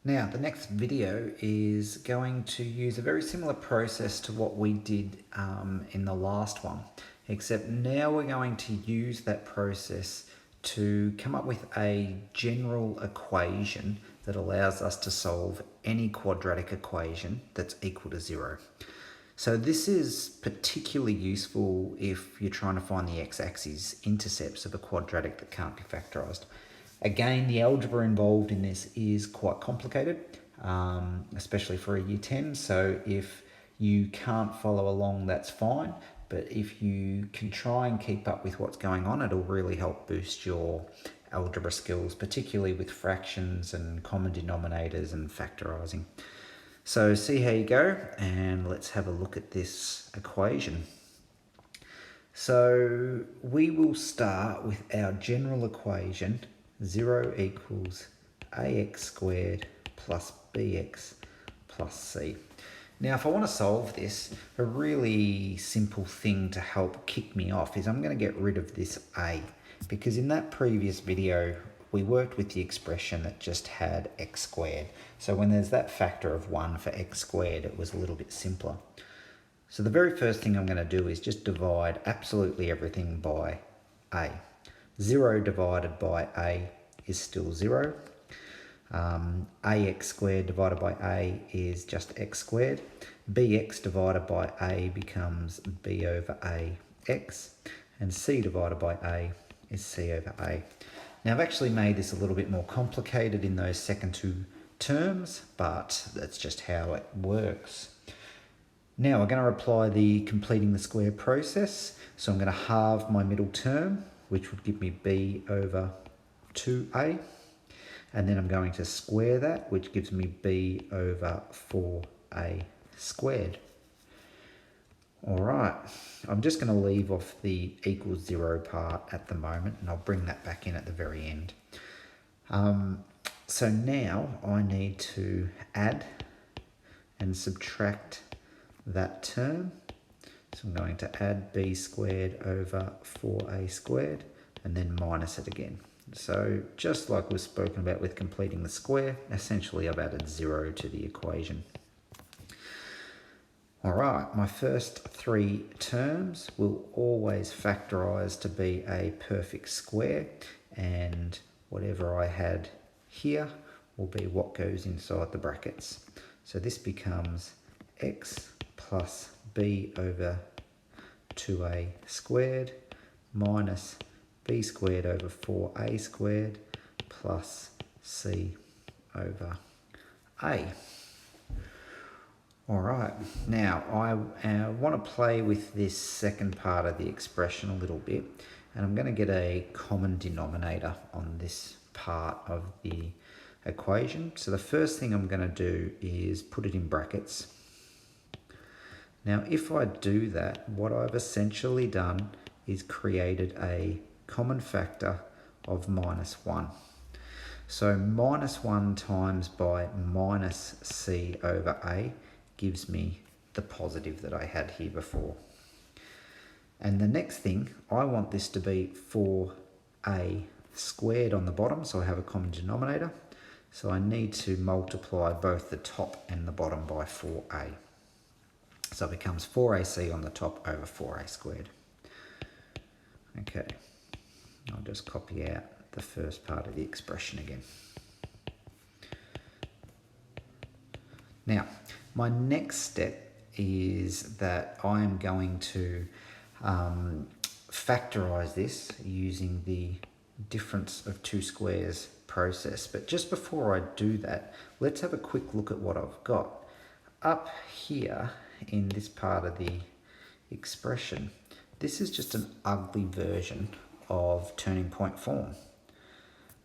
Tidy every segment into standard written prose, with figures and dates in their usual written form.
Now, the next video is going to use a very similar process to what we did in the last one, except now we're going to use that process to come up with a general equation that allows us to solve any quadratic equation that's equal to 0. So this is particularly useful if you're trying to find the x-axis intercepts of a quadratic that can't be factorised. Again, the algebra involved in this is quite complicated, especially for a year 10. So if you can't follow along, that's fine. But if you can try and keep up with what's going on, it'll really help boost your algebra skills, particularly with fractions and common denominators and factorising. So see how you go, and let's have a look at this equation. So we will start with our general equation, 0 equals ax squared plus bx plus c. Now, if I want to solve this, a really simple thing to help kick me off is I'm going to get rid of this a, because in that previous video, we worked with the expression that just had x squared. So when there's that factor of 1 for x squared, it was a little bit simpler. So the very first thing I'm going to do is just divide absolutely everything by a. 0 divided by a is still 0. Ax squared divided by a is just x squared. Bx divided by a becomes b over ax. And c divided by a is c over a. Now I've actually made this a little bit more complicated in those second two terms, but that's just how it works. Now we're going to apply the completing the square process. So I'm going to halve my middle term, which would give me b over 2a. And then I'm going to square that, which gives me b over 4a squared. All right, I'm just going to leave off the equals 0 part at the moment, and I'll bring that back in at the very end. So now I need to add and subtract that term. So I'm going to add b squared over 4a squared and then minus it again. So just like we've spoken about with completing the square, essentially I've added 0 to the equation. All right, my first three terms will always factorise to be a perfect square, and whatever I had here will be what goes inside the brackets. So this becomes x plus b over 2a squared minus b squared over 4a squared plus c over a. All right, now I want to play with this second part of the expression a little bit, and I'm going to get a common denominator on this part of the equation. So the first thing I'm going to do is put it in brackets. Now, if I do that, what I've essentially done is created a common factor of -1. So -1 times by minus c over a gives me the positive that I had here before. And the next thing, I want this to be 4a squared on the bottom, so I have a common denominator. So I need to multiply both the top and the bottom by 4a. So it becomes 4ac on the top over 4a squared. Okay, I'll just copy out the first part of the expression again. Now, my next step is that I am going to factorise this using the difference of two squares process. But just before I do that, let's have a quick look at what I've got. Up here in this part of the expression, this is just an ugly version of turning point form.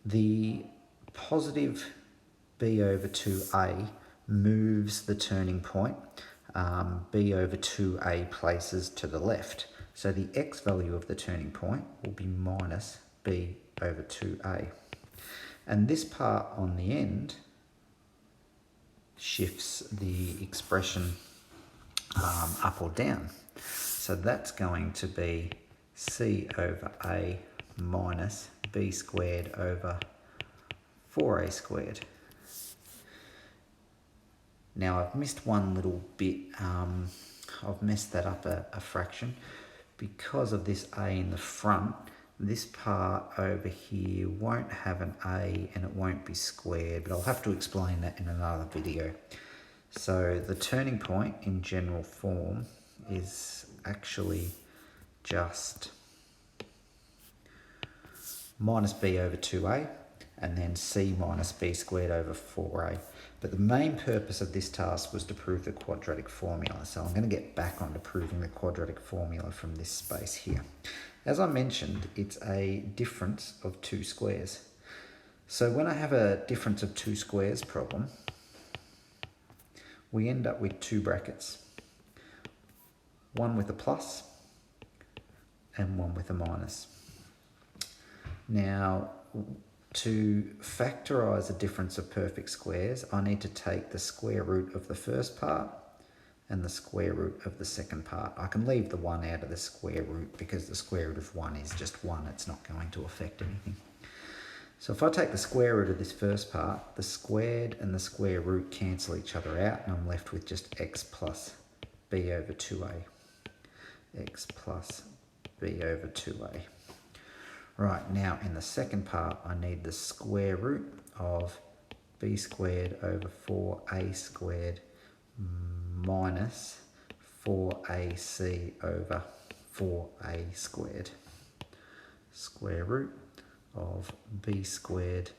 The positive b over 2a moves the turning point b over 2a places to the left. So the x value of the turning point will be minus b over 2a. And this part on the end shifts the expression up or down. So that's going to be c over a minus b squared over 4a squared. Now I've missed one little bit, I've messed that up a fraction. Because of this a in the front, this part over here won't have an a and it won't be squared, but I'll have to explain that in another video. So the turning point in general form is actually just minus b over 2a and then c minus b squared over 4a. But the main purpose of this task was to prove the quadratic formula. So I'm going to get back onto proving the quadratic formula from this space here. As I mentioned, it's a difference of two squares. So when I have a difference of two squares problem, we end up with two brackets. One with a plus and one with a minus. Now, to factorise a difference of perfect squares, I need to take the square root of the first part and the square root of the second part. I can leave the 1 out of the square root because the square root of 1 is just 1. It's not going to affect anything. So if I take the square root of this first part, the squared and the square root cancel each other out and I'm left with just x plus b over 2a. X plus b over 2a. Right, now in the second part, I need the square root of b squared over 4a squared minus 4ac over 4a squared. Square root of b squared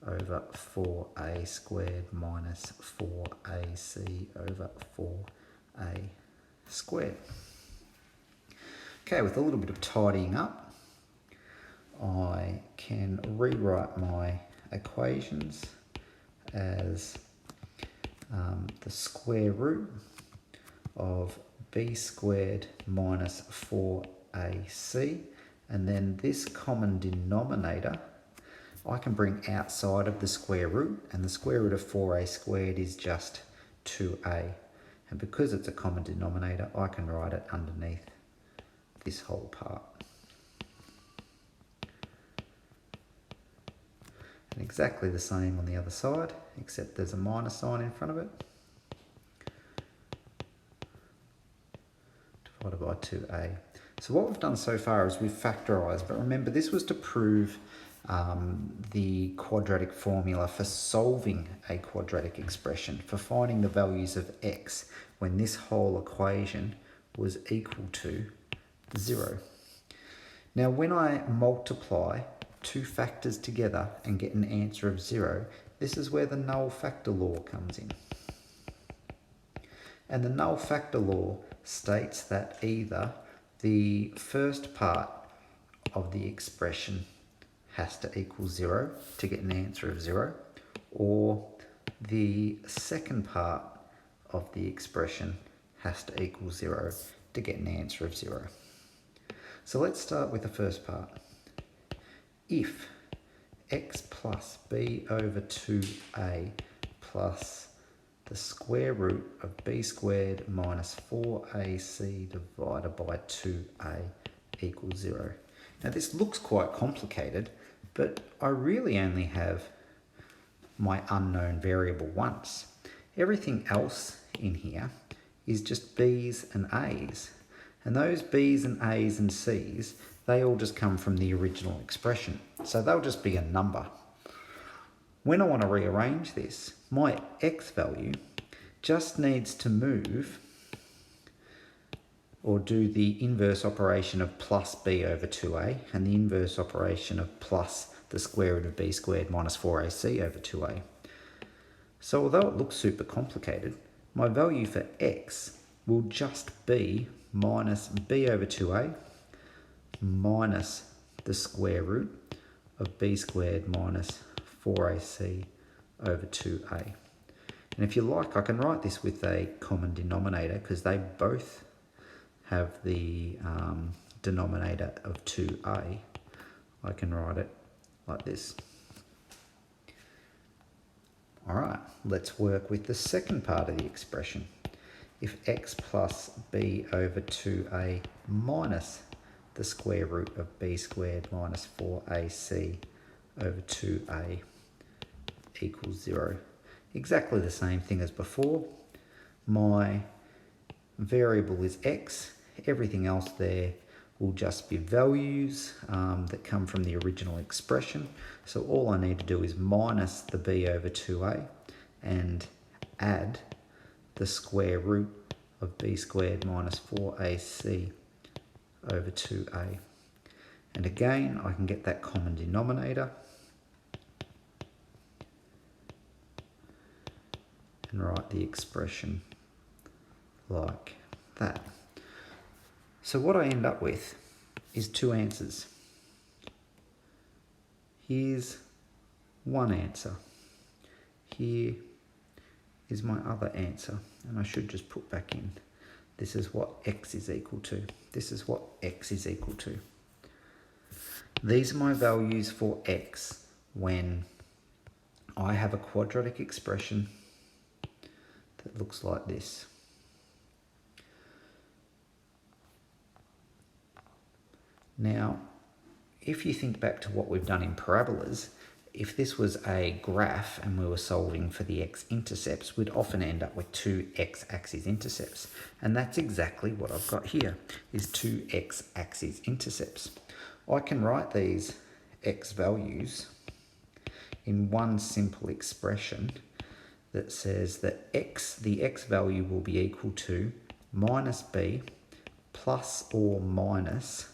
over 4a squared minus 4ac over 4a squared. Okay, with a little bit of tidying up, I can rewrite my equations as the square root of b squared minus 4ac, and then this common denominator I can bring outside of the square root, and the square root of 4a squared is just 2a, and because it's a common denominator I can write it underneath this whole part. And exactly the same on the other side, except there's a minus sign in front of it. Divided by 2a. So what we've done so far is we've factorised, but remember this was to prove the quadratic formula for solving a quadratic expression, for finding the values of x when this whole equation was equal to 0. Now when I multiply two factors together and get an answer of 0, this is where the null factor law comes in. And the null factor law states that either the first part of the expression has to equal 0 to get an answer of 0, or the second part of the expression has to equal 0 to get an answer of 0. So let's start with the first part. If x plus b over 2a plus the square root of b squared minus 4ac divided by 2a equals 0. Now this looks quite complicated, but I really only have my unknown variable once. Everything else in here is just b's and a's. And those b's and a's and c's, they all just come from the original expression. So they'll just be a number. When I want to rearrange this, my x value just needs to move or do the inverse operation of plus b over 2a and the inverse operation of plus the square root of b squared minus 4ac over 2a. So although it looks super complicated, my value for x will just be minus b over 2a minus the square root of b squared minus 4ac over 2a. And if you like, I can write this with a common denominator because they both have the denominator of 2a. I can write it like this. All right, let's work with the second part of the expression. If x plus b over 2a minus the square root of b squared minus 4ac over 2a equals 0. Exactly the same thing as before. My variable is x. Everything else there will just be values that come from the original expression. So all I need to do is minus the b over 2a and add the square root of b squared minus 4ac over 2a. And again, I can get that common denominator and write the expression like that. So what I end up with is two answers. Here's one answer. Here is my other answer. And I should just put back in, this is what x is equal to. This is what x is equal to. These are my values for x when I have a quadratic expression that looks like this. Now, if you think back to what we've done in parabolas, if this was a graph and we were solving for the x-intercepts, we'd often end up with two x-axis intercepts. And that's exactly what I've got here, is two x-axis intercepts. I can write these x values in one simple expression that says that the x value will be equal to minus b plus or minus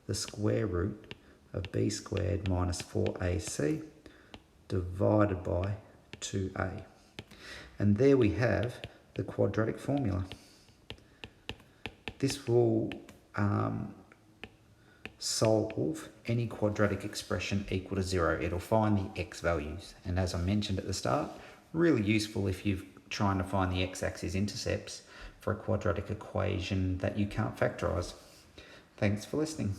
the square root of b squared minus 4ac divided by 2a. And there we have the quadratic formula. This will solve any quadratic expression equal to 0. It'll find the x values. And as I mentioned at the start, really useful if you're trying to find the x-axis intercepts for a quadratic equation that you can't factorise. Thanks for listening.